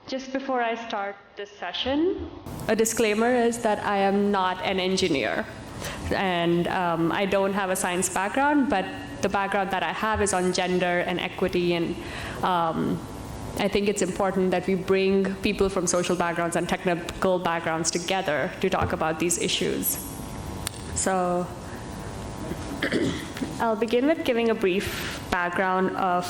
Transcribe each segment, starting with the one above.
Just before I start this session, a disclaimer is that I am not an engineer. And I don't have a science background, but the background that I have is on gender and equity. And I think it's important that we bring people from social backgrounds and technical backgrounds together to talk about these issues. So I'll begin with giving a brief background of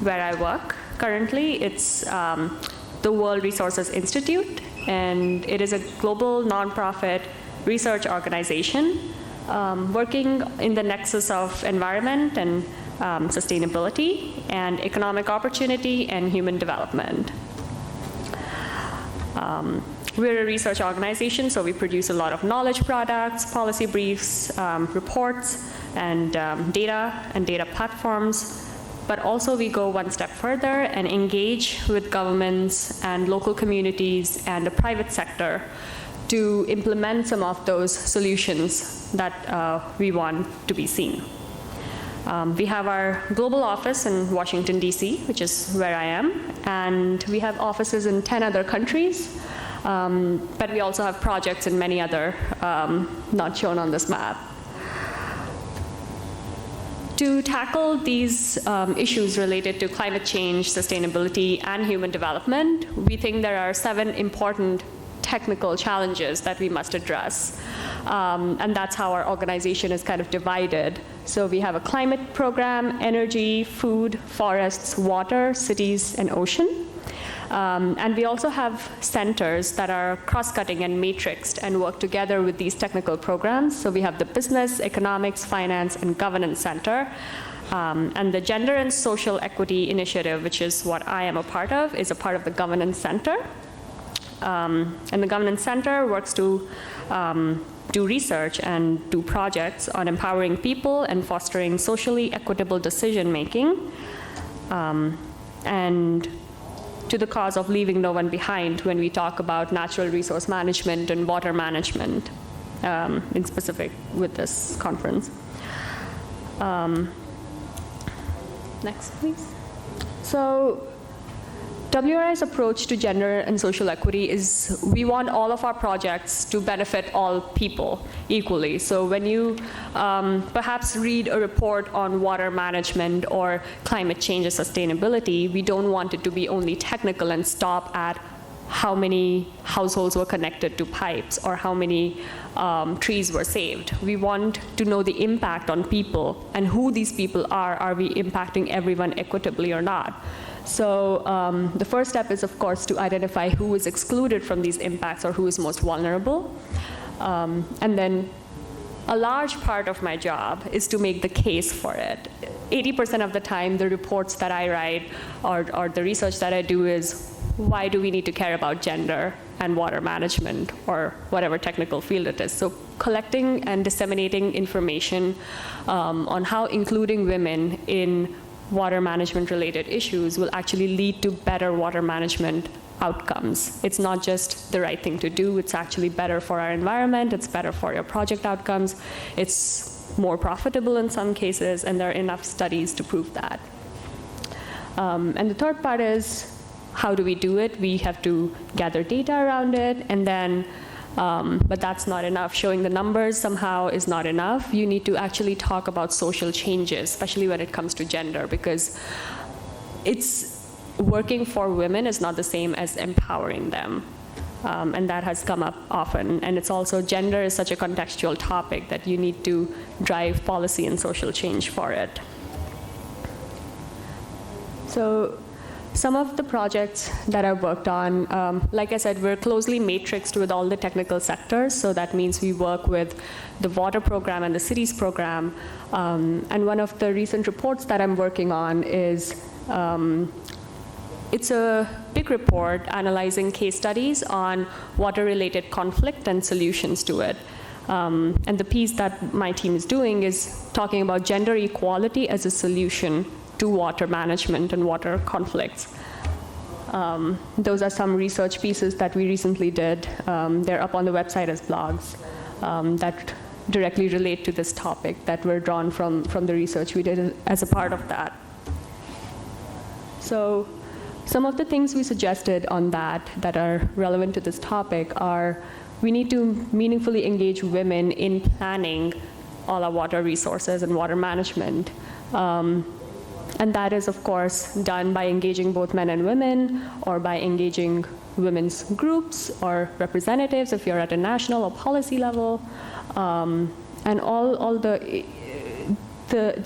where I work. Currently, it's the World Resources Institute, and it is a global nonprofit research organization working in the nexus of environment and sustainability and economic opportunity and human development. We're a research organization, so we produce a lot of knowledge products, policy briefs, reports, and data platforms. But also we go one step further and engage with governments and local communities and the private sector to implement some of those solutions that we want to be seen. We have our global office in Washington, D.C., which is where I am, and we have offices in 10 other countries, but we also have projects in many other, not shown on this map. To tackle these issues related to climate change, sustainability, and human development, we think there are 7 important technical challenges that we must address. And that's how our organization is kind of divided. So we have a climate program, energy, food, forests, water, cities, and ocean. And we also have centers that are cross-cutting and matrixed and work together with these technical programs. So we have the Business, Economics, Finance, and Governance Center. And the Gender and Social Equity Initiative, which is what I am a part of, is a part of the Governance Center. And the Governance Center works to do research and do projects on empowering people and fostering socially equitable decision-making. And to the cause of leaving no one behind when we talk about natural resource management and water management, in specific with this conference. Next, please. So WRI's approach to gender and social equity is we want all of our projects to benefit all people equally. So when you perhaps read a report on water management or climate change and sustainability, we don't want it to be only technical and stop at how many households were connected to pipes or how many trees were saved. We want to know the impact on people and who these people are. Are we impacting everyone equitably or not? So the first step is, of course, to identify who is excluded from these impacts or who is most vulnerable. And then a large part of my job is to make the case for it. 80% of the time, the reports that I write or the research that I do is, why do we need to care about gender and water management or whatever technical field it is? So collecting and disseminating information on how including women in water management related issues will actually lead to better water management outcomes. It's not just the right thing to do, it's actually better for our environment, it's better for your project outcomes, it's more profitable in some cases, and there are enough studies to prove that. And the third part is, how do we do it? We have to gather data around it, and then but that's not enough. Showing the numbers somehow is not enough. You need to actually talk about social changes, especially when it comes to gender, because it's working for women is not the same as empowering them. And that has come up often. And it's also, gender is such a contextual topic that you need to drive policy and social change for it. So some of the projects that I've worked on, like I said, we're closely matrixed with all the technical sectors, so that means we work with the water program and the cities program. And one of the recent reports that I'm working on is, it's a big report analyzing case studies on water-related conflict and solutions to it. And the piece that my team is doing is talking about gender equality as a solution to water management and water conflicts. Those are some research pieces that we recently did. They're up on the website as blogs that directly relate to this topic that were drawn from the research we did as a part of that. So Some of the things we suggested on that are relevant to this topic are we need to meaningfully engage women in planning all our water resources and water management. And that is, of course, done by engaging both men and women, or by engaging women's groups or representatives if you're at a national or policy level. And all the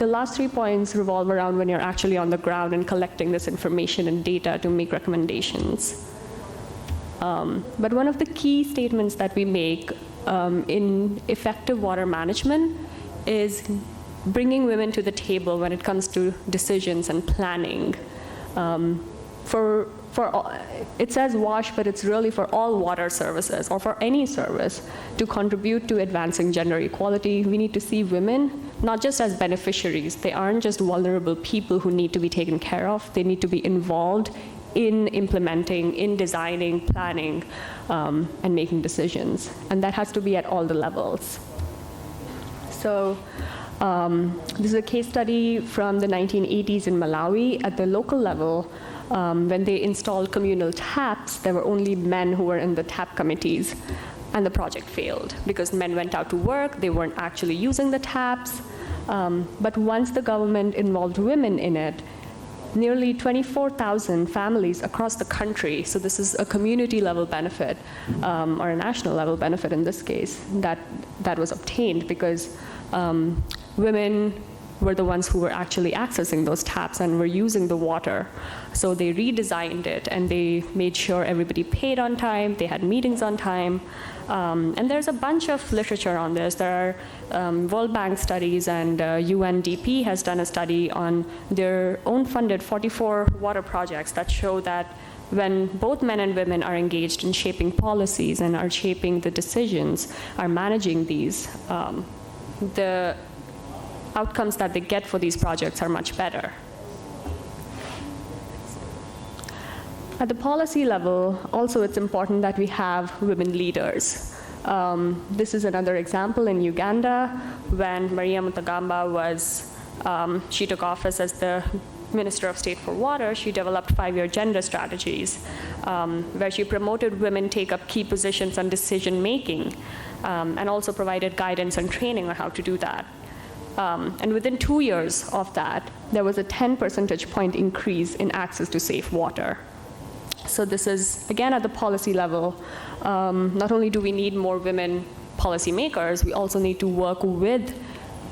last 3 points revolve around when you're actually on the ground and collecting this information and data to make recommendations. But one of the key statements that we make in effective water management is bringing women to the table when it comes to decisions and planning. It says WASH, but it's really for all water services or for any service to contribute to advancing gender equality. We need to see women not just as beneficiaries. They aren't just vulnerable people who need to be taken care of. They need to be involved in implementing, in designing, planning, and making decisions. And that has to be at all the levels. So this is a case study from the 1980s in Malawi. At the local level, when they installed communal taps, there were only men who were in the tap committees, and the project failed because men went out to work, they weren't actually using the taps. But once the government involved women in it, nearly 24,000 families across the country, so this is a community level benefit, or a national level benefit in this case, that was obtained because women were the ones who were actually accessing those taps and were using the water. So they redesigned it, and they made sure everybody paid on time, they had meetings on time. And there's a bunch of literature on this. There are World Bank studies, and UNDP has done a study on their own funded 44 water projects that show that when both men and women are engaged in shaping policies and are shaping the decisions, are managing these, the outcomes that they get for these projects are much better. At the policy level, also it's important that we have women leaders. This is another example in Uganda when Maria Mutagamba she took office as the Minister of State for Water. She developed 5-year gender strategies where she promoted women take up key positions on decision making and also provided guidance and training on how to do that. And within 2 years of that, there was a 10 percentage point increase in access to safe water. So this is, again, at the policy level. Not only do we need more women policymakers, we also need to work with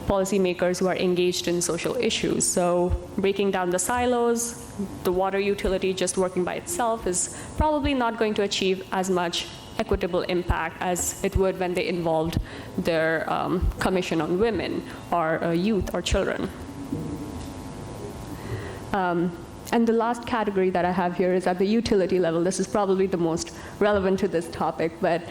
policymakers who are engaged in social issues. So breaking down the silos, the water utility just working by itself is probably not going to achieve as much equitable impact as it would when they involved their commission on women or youth or children. And the last category that I have here is at the utility level. This is probably the most relevant to this topic, but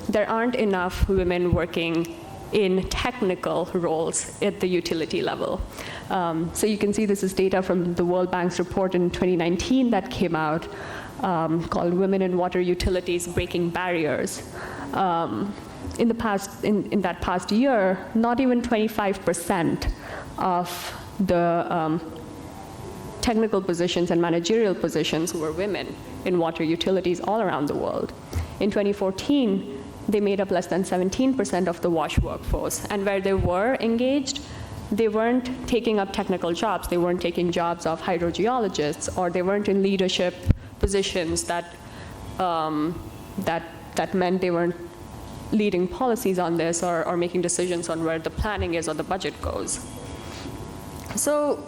there aren't enough women working in technical roles at the utility level. So you can see this is data from the World Bank's report in 2019 that came out called Women in Water Utilities Breaking Barriers. In that past year, not even 25% of the technical positions and managerial positions were women in water utilities all around the world. In 2014, they made up less than 17% of the WASH workforce. And where they were engaged, they weren't taking up technical jobs. They weren't taking jobs of hydrogeologists, or they weren't in leadership positions that meant they weren't leading policies on this or making decisions on where the planning is or the budget goes. So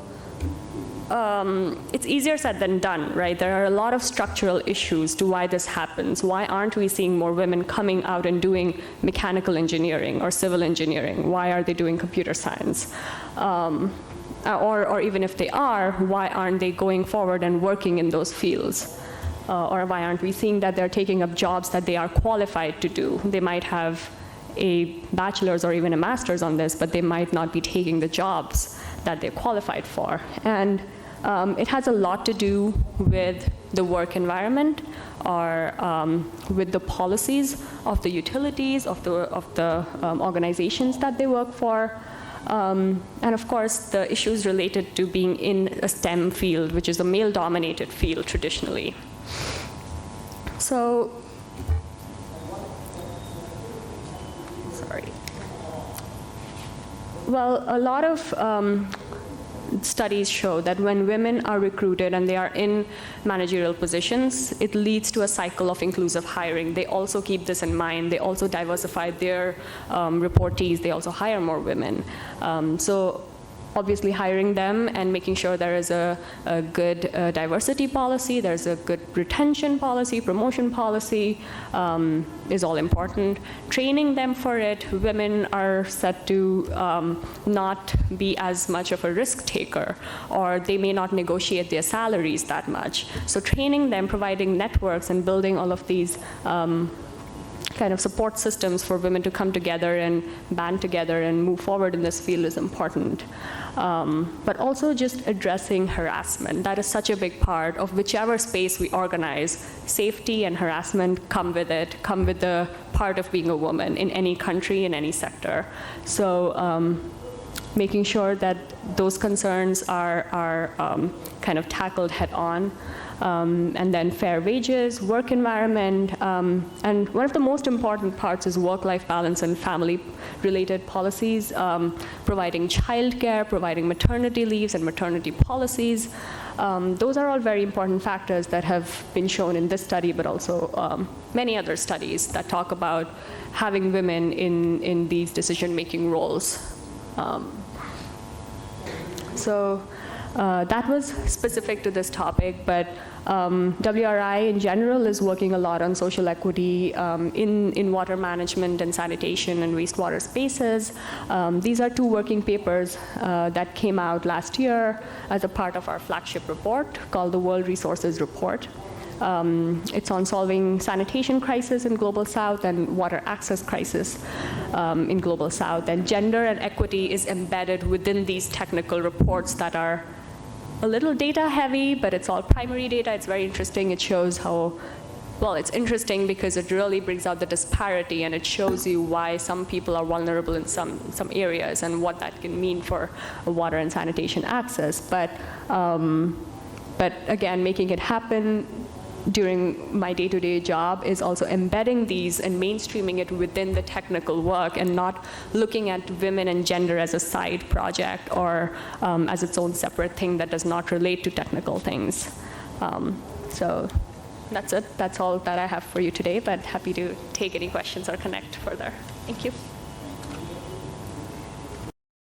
it's easier said than done, right? There are a lot of structural issues to why this happens. Why aren't we seeing more women coming out and doing mechanical engineering or civil engineering? Why are they doing computer science? Or even if they are, why aren't they going forward and working in those fields? Or why aren't we seeing that they're taking up jobs that they are qualified to do? They might have a bachelor's or even a master's on this, but they might not be taking the jobs that they're qualified for. And it has a lot to do with the work environment or with the policies of the utilities, of the organizations that they work for. And of course, the issues related to being in a STEM field, which is a male-dominated field traditionally. So, sorry. Well, a lot of studies show that when women are recruited and they are in managerial positions, it leads to a cycle of inclusive hiring. They also keep this in mind. They also diversify their reportees. They also hire more women. So obviously hiring them and making sure there is a good diversity policy, there's a good retention policy, promotion policy is all important. Training them for it, women are said to not be as much of a risk taker, or they may not negotiate their salaries that much. So training them, providing networks and building all of these kind of support systems for women to come together and band together and move forward in this field is important. But also just addressing harassment. That is such a big part of whichever space we organize. Safety and harassment come with it, come with the part of being a woman in any country, in any sector. So making sure that those concerns are kind of tackled head on. And then fair wages, work environment, and one of the most important parts is work-life balance and family-related policies, providing childcare, providing maternity leaves and maternity policies. Those are all very important factors that have been shown in this study, but also many other studies that talk about having women in these decision-making roles. So that was specific to this topic, but WRI in general is working a lot on social equity in water management and sanitation and wastewater spaces. These are two working papers that came out last year as a part of our flagship report called the World Resources Report. It's on solving sanitation crisis in Global South and water access crisis in Global South. And gender and equity is embedded within these technical reports that are a little data heavy, but it's all primary data. It's very interesting. It shows how, well, it's interesting because it really brings out the disparity and it shows you why some people are vulnerable in some areas and what that can mean for water and sanitation access. But again, making it happen during my day-to-day job is also embedding these and mainstreaming it within the technical work and not looking at women and gender as a side project or as its own separate thing that does not relate to technical things. So that's it. That's all that I have for you today, but happy to take any questions or connect further. Thank you.